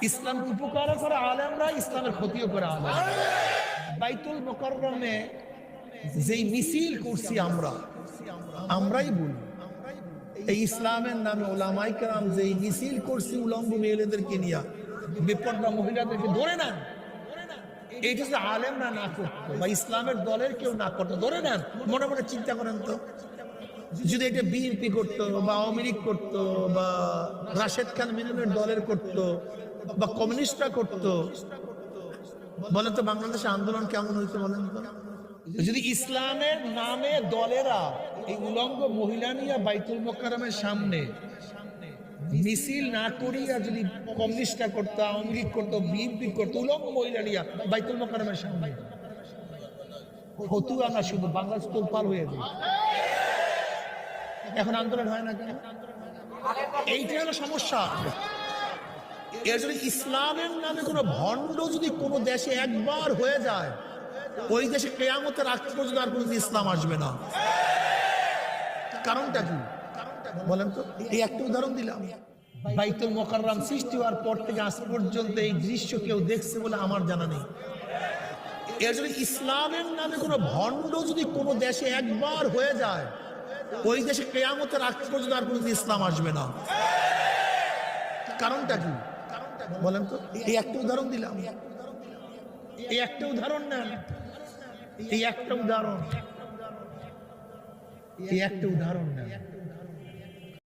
ইসলাম উপকার করে আলেমরা, ইসলামের ক্ষতিও করে আলেম। বাইতুল মুকাররমে যেই মিছিল করছি আমরাই বলি, এই ইসলামের নামে ওলামায়ে কেরাম যেই মিছিল করছি উলঙ্গ মেয়েদেরকে নিয়ে, বেপরদা মহিলাদেরকে ধরে নেন, এইটা যদি আলেমরা না করতো বা ইসলামের দলের কেউ না করতো, ধরে নেন, মনে মনে চিন্তা করেন তো, যদি এটা বিএনপি করতো বা আওয়ামী লীগ করতো বা রাশেদ খান মিলনের দলের করতো বা কমিউনিস্টরা করতো, বলেন তো বাংলাদেশে আন্দোলন কেমন হয়েছে বলেন তো? যদি ইসলামের নামে দলেরা এই উলঙ্গ মহিলা নিয়ে বাইতুল মুকাররমের সামনে মিছিল না করিয়া যদি কমিউনিস্টরা করতো, আওয়ামী লীগ করতো, বিএনপি করতো, উলঙ্গ মহিলা নিয়ে বাইতুল মুকাররমের সামনে, ফতুয়া না শুধু বাংলাদেশ তোলপাড় হয়ে যায়। এখন আন্দোলন হয় না কেন? এইটা হলো সমস্যা। এর জন্য ইসলামের নামে কোনো ভণ্ড যদি কোনো দেশে একবার হয়ে যায়, ওই দেশে কিয়ামতের আগ পর্যন্ত আর কোনোদিন ইসলাম আসবে না। কারণটা কি বলেন তো? এই একটা উদাহরণ দিলাম। বাইতুল মুকাররম সৃষ্টি হওয়ার পর থেকে আজ পর্যন্ত এই দৃশ্য কেউ দেখছে বলে আমার জানা নেই। এর জন্য ইসলামের নামে কোনো ভণ্ড যদি কোনো দেশে একবার হয়ে যায়, ওই দেশে কিয়ামতের আগ পর্যন্ত আর কোনোদিন ইসলাম আসবে না। কারণটা কি বলেন তো? এই একটা উদাহরণ দিলাম, এই একটা উদাহরণ নেন, এই একটা উদাহরণ নেন।